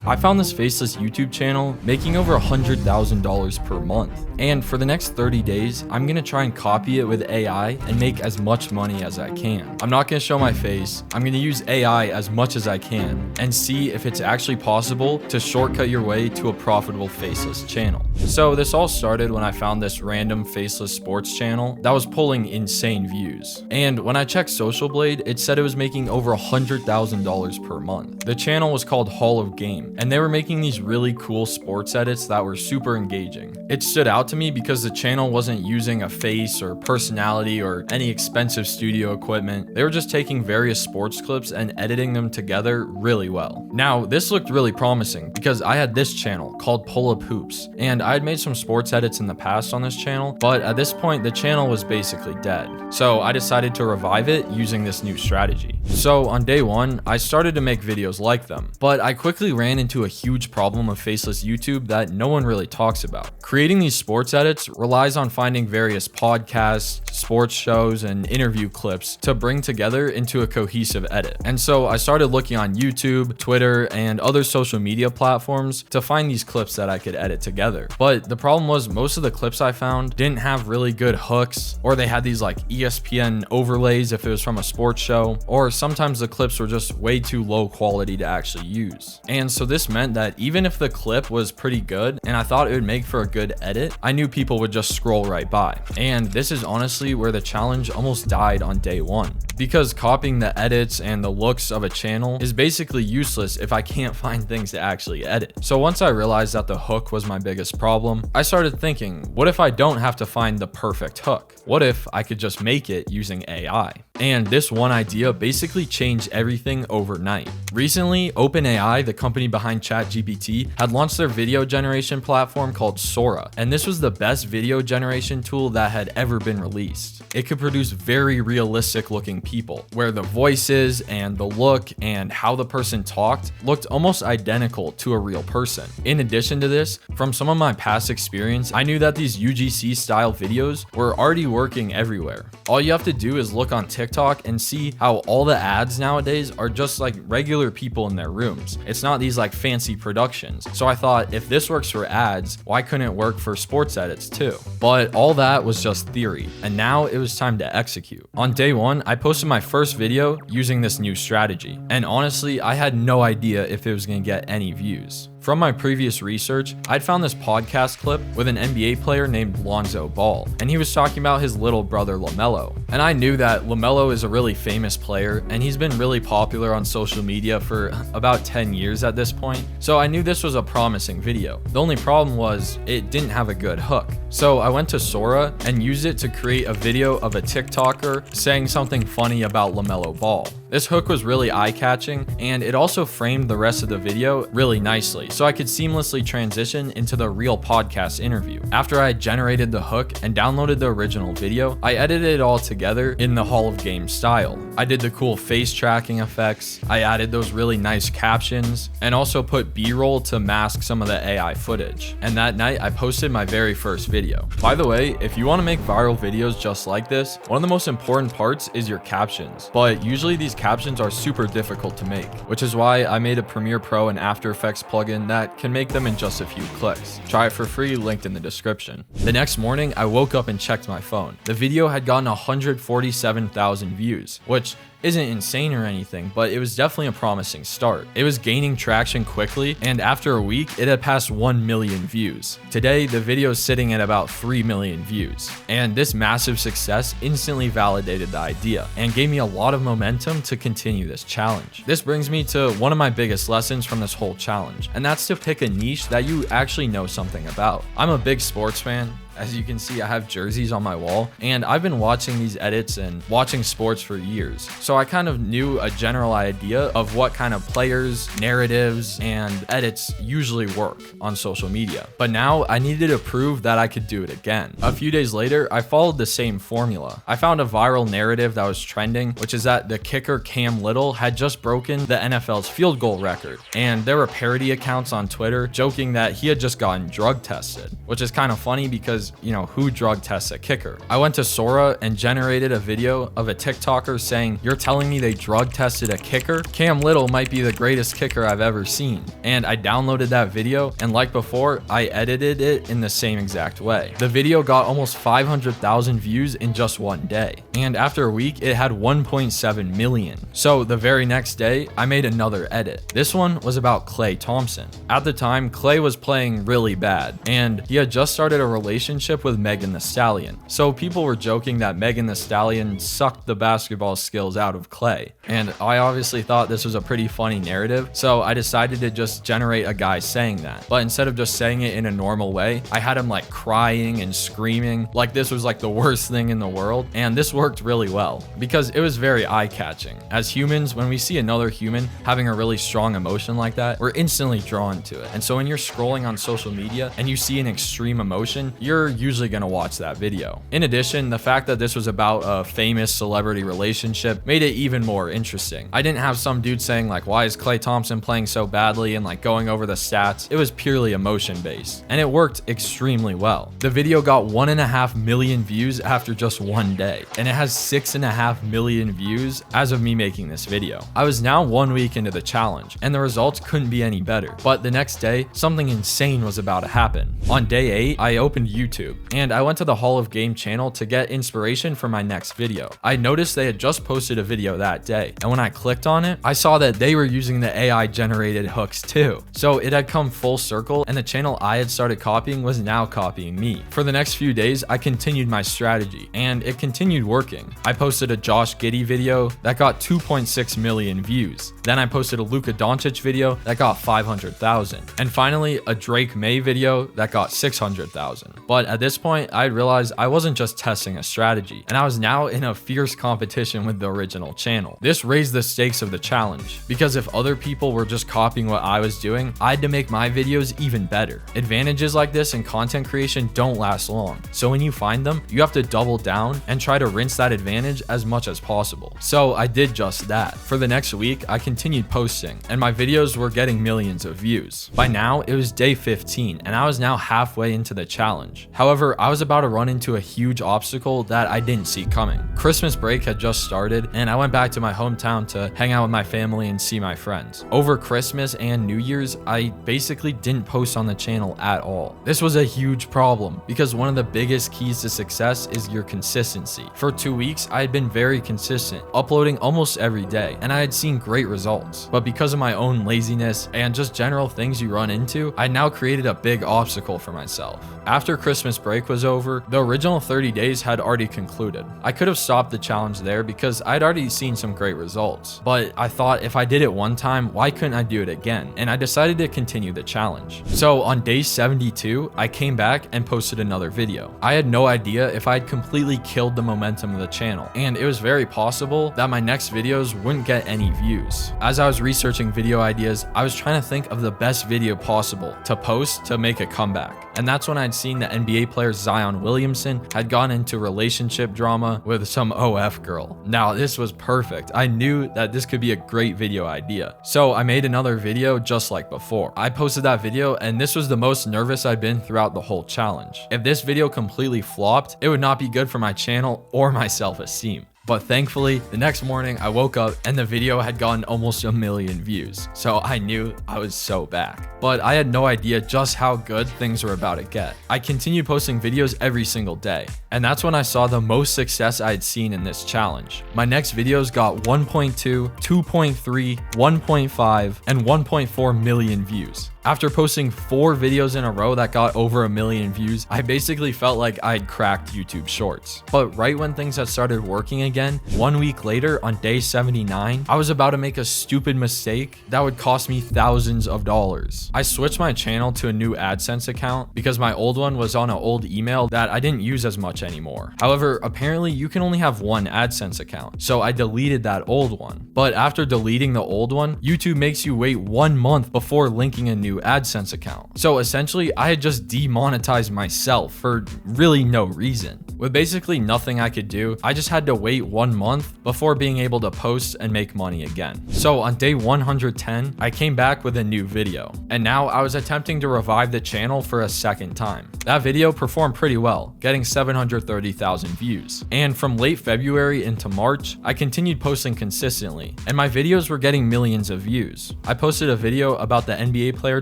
I found this faceless YouTube channel making over $100,000 per month. And for the next 30 days, I'm gonna try and copy it with AI and make as much money as I can. I'm not gonna show my face. I'm gonna use AI as much as I can and see if it's actually possible to shortcut your way to a profitable faceless channel. So this all started when I found this random faceless sports channel that was pulling insane views. And when I checked Social Blade, it said it was making over $100,000 per month. The channel was called Hall of Game, and they were making these really cool sports edits that were super engaging. It stood out to me because the channel wasn't using a face or personality or any expensive studio equipment. They were just taking various sports clips and editing them together really well. Now, this looked really promising because I had this channel called Pull Up Hoops, and I had made some sports edits in the past on this channel, but at this point, the channel was basically dead. So I decided to revive it using this new strategy. So on day one, I started to make videos like them, but I quickly ran into a huge problem of faceless YouTube that no one really talks about. Creating these sports edits relies on finding various podcasts, sports shows, and interview clips to bring together into a cohesive edit. And so I started looking on YouTube, Twitter, and other social media platforms to find these clips that I could edit together. But the problem was most of the clips I found didn't have really good hooks, or they had these like ESPN overlays if it was from a sports show, or sometimes the clips were just way too low quality to actually use. And so this meant that even if the clip was pretty good and I thought it would make for a good edit, I knew people would just scroll right by. And this is honestly where the challenge almost died on day one, because copying the edits and the looks of a channel is basically useless if I can't find things to actually edit. So once I realized that the hook was my biggest problem, I started thinking, what if I don't have to find the perfect hook? What if I could just make it using AI? And this one idea basically changed everything overnight. Recently, OpenAI, the company behind ChatGPT, had launched their video generation platform called Sora, and this was the best video generation tool that had ever been released. It could produce very realistic looking people, where the voices and the look and how the person talked looked almost identical to a real person. In addition to this, from some of my past experience, I knew that these UGC style videos were already working everywhere. All you have to do is look on TikTok and see how all the ads nowadays are just like regular people in their rooms. It's not these like fancy productions. So I thought, if this works for ads, why couldn't it work for sports edits too? But all that was just theory, and now it was time to execute. On day one, I posted my first video using this new strategy, and honestly, I had no idea if it was gonna get any views. From my previous research, I'd found this podcast clip with an NBA player named Lonzo Ball, and he was talking about his little brother LaMelo. And I knew that LaMelo is a really famous player, and he's been really popular on social media for about 10 years at this point, so I knew this was a promising video. The only problem was it didn't have a good hook. So I went to Sora and used it to create a video of a TikToker saying something funny about LaMelo Ball. This hook was really eye-catching, and it also framed the rest of the video really nicely, so I could seamlessly transition into the real podcast interview. After I had generated the hook and downloaded the original video, I edited it all together in the Hall of Game style. I did the cool face tracking effects, I added those really nice captions, and also put B-roll to mask some of the AI footage. And that night, I posted my very first video. By the way, if you want to make viral videos just like this, one of the most important parts is your captions, but usually these captions are super difficult to make, which is why I made a Premiere Pro and After Effects plugin that can make them in just a few clicks. Try it for free, linked in the description. The next morning, I woke up and checked my phone. The video had gotten 147,000 views, which isn't insane or anything, but it was definitely a promising start. It was gaining traction quickly, and after a week, it had passed 1 million views. Today, the video is sitting at about 3 million views, and this massive success instantly validated the idea and gave me a lot of momentum to continue this challenge. This brings me to one of my biggest lessons from this whole challenge, and that's to pick a niche that you actually know something about. I'm a big sports fan. As you can see, I have jerseys on my wall, and I've been watching these edits and watching sports for years. So I kind of knew a general idea of what kind of players, narratives, and edits usually work on social media. But now I needed to prove that I could do it again. A few days later, I followed the same formula. I found a viral narrative that was trending, which is that the kicker Cam Little had just broken the NFL's field goal record. And there were parody accounts on Twitter joking that he had just gotten drug tested, which is kind of funny because was, who drug tests a kicker. I went to Sora and generated a video of a TikToker saying, "You're telling me they drug tested a kicker? Cam Little might be the greatest kicker I've ever seen." And I downloaded that video, and like before, I edited it in the same exact way. The video got almost 500,000 views in just one day. And after a week, it had 1.7 million. So the very next day, I made another edit. This one was about Klay Thompson. At the time, Klay was playing really bad, and he had just started a relationship with Megan Thee Stallion. So people were joking that Megan Thee Stallion sucked the basketball skills out of Klay. And I obviously thought this was a pretty funny narrative, so I decided to just generate a guy saying that. But instead of just saying it in a normal way, I had him like crying and screaming like this was like the worst thing in the world. And this worked really well because it was very eye-catching. As humans, when we see another human having a really strong emotion like that, we're instantly drawn to it. And so when you're scrolling on social media and you see an extreme emotion, you're usually going to watch that video. In addition, the fact that this was about a famous celebrity relationship made it even more interesting. I didn't have some dude saying like, "Why is Klay Thompson playing so badly?" and like going over the stats. It was purely emotion based, and it worked extremely well. The video got 1.5 million views after just one day, and it has 6.5 million views as of me making this video. I was now 1 week into the challenge, and the results couldn't be any better. But the next day, something insane was about to happen. On day 8, I opened YouTube, and I went to the Hall of Game channel to get inspiration for my next video. I noticed they had just posted a video that day, and when I clicked on it, I saw that they were using the AI generated hooks too. So it had come full circle, and the channel I had started copying was now copying me. For the next few days, I continued my strategy, and it continued working. I posted a Josh Giddey video that got 2.6 million views. Then I posted a Luka Doncic video that got 500,000. And finally, a Drake May video that got 600,000. But at this point, I realized I wasn't just testing a strategy, and I was now in a fierce competition with the original channel. This raised the stakes of the challenge, because if other people were just copying what I was doing, I had to make my videos even better. Advantages like this in content creation don't last long, so when you find them, you have to double down and try to rinse that advantage as much as possible. So I did just that. For the next week, I continued posting, and my videos were getting millions of views. By now, it was day 15, and I was now halfway into the challenge. However, I was about to run into a huge obstacle that I didn't see coming. Christmas break had just started, and I went back to my hometown to hang out with my family and see my friends. Over Christmas and New Year's, I basically didn't post on the channel at all. This was a huge problem because one of the biggest keys to success is your consistency. For 2 weeks, I had been very consistent, uploading almost every day, and I had seen great results. But because of my own laziness and just general things you run into, I now created a big obstacle for myself. After Christmas break was over, the original 30 days had already concluded. I could have stopped the challenge there because I'd already seen some great results. But I thought if I did it one time, why couldn't I do it again? And I decided to continue the challenge. So on day 72, I came back and posted another video. I had no idea if I had completely killed the momentum of the channel, and it was very possible that my next videos wouldn't get any views. As I was researching video ideas, I was trying to think of the best video possible to post to make a comeback. And that's when I'd seen that NBA player Zion Williamson had gone into relationship drama with some OF girl. Now, this was perfect. I knew that this could be a great video idea. So I made another video just like before. I posted that video, and this was the most nervous I'd been throughout the whole challenge. If this video completely flopped, it would not be good for my channel or my self-esteem. But thankfully, the next morning I woke up and the video had gotten almost 1 million views. So I knew I was so back. But I had no idea just how good things were about to get. I continued posting videos every single day. And that's when I saw the most success I had seen in this challenge. My next videos got 1.2, 2.3, 1.5, and 1.4 million views. After posting 4 videos in a row that got over 1 million views, I basically felt like I had cracked YouTube Shorts. But right when things had started working again, 1 week later on day 79, I was about to make a stupid mistake that would cost me thousands of dollars. I switched my channel to a new AdSense account because my old one was on an old email that I didn't use as much anymore. However, apparently you can only have one AdSense account, so I deleted that old one. But after deleting the old one, YouTube makes you wait 1 month before linking a new new AdSense account. So essentially, I had just demonetized myself for really no reason. With basically nothing I could do, I just had to wait 1 month before being able to post and make money again. So on day 110, I came back with a new video, and now I was attempting to revive the channel for a second time. That video performed pretty well, getting 730,000 views. And from late February into March, I continued posting consistently, and my videos were getting millions of views. I posted a video about the NBA player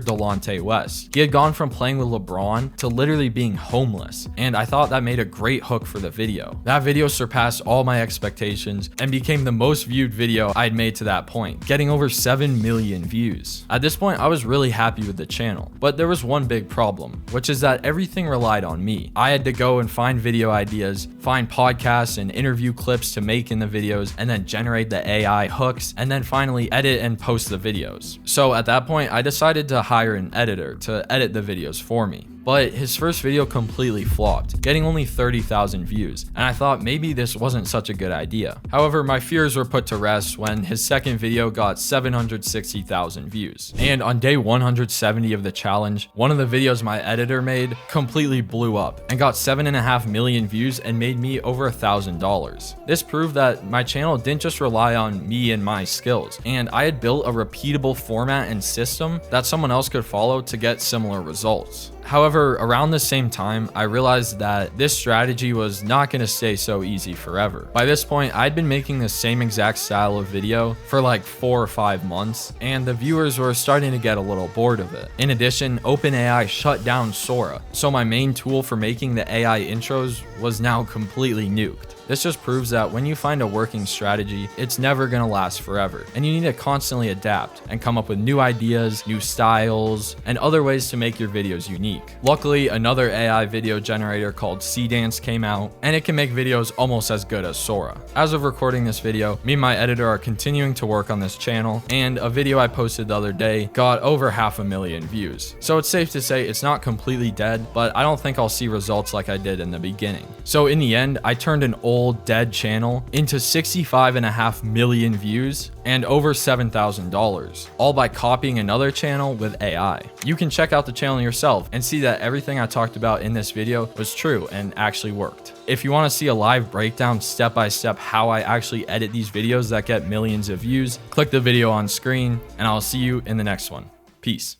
Delonte West. He had gone from playing with LeBron to literally being homeless, and I thought that made a great hook for the video. That video surpassed all my expectations and became the most viewed video I'd made to that point, getting over 7 million views. At this point, I was really happy with the channel, but there was one big problem, which is that everything relied on me. I had to go and find video ideas, find podcasts and interview clips to make in the videos, and then generate the AI hooks, and then finally edit and post the videos. So at that point, I decided to hire an editor to edit the videos for me. But his first video completely flopped, getting only 30,000 views, and I thought maybe this wasn't such a good idea. However, my fears were put to rest when his second video got 760,000 views. And on day 170 of the challenge, one of the videos my editor made completely blew up and got 7.5 million views and made me over $1,000. This proved that my channel didn't just rely on me and my skills, and I had built a repeatable format and system that someone else could follow to get similar results. However, around the same time, I realized that this strategy was not going to stay so easy forever. By this point, I'd been making the same exact style of video for like 4 or 5 months, and the viewers were starting to get a little bored of it. In addition, OpenAI shut down Sora, so my main tool for making the AI intros was now completely nuked. This just proves that when you find a working strategy, it's never going to last forever, and you need to constantly adapt and come up with new ideas, new styles, and other ways to make your videos unique. Luckily, another AI video generator called Cdance came out, and it can make videos almost as good as Sora. As of recording this video, me and my editor are continuing to work on this channel, and a video I posted the other day got over 500,000 views. So it's safe to say it's not completely dead, but I don't think I'll see results like I did in the beginning. So in the end, I turned an old dead channel into 65.5 million views and over $7,000, all by copying another channel with AI. You can check out the channel yourself and see that everything I talked about in this video was true and actually worked. If you want to see a live breakdown step by step how I actually edit these videos that get millions of views, click the video on screen, and I'll see you in the next one. Peace.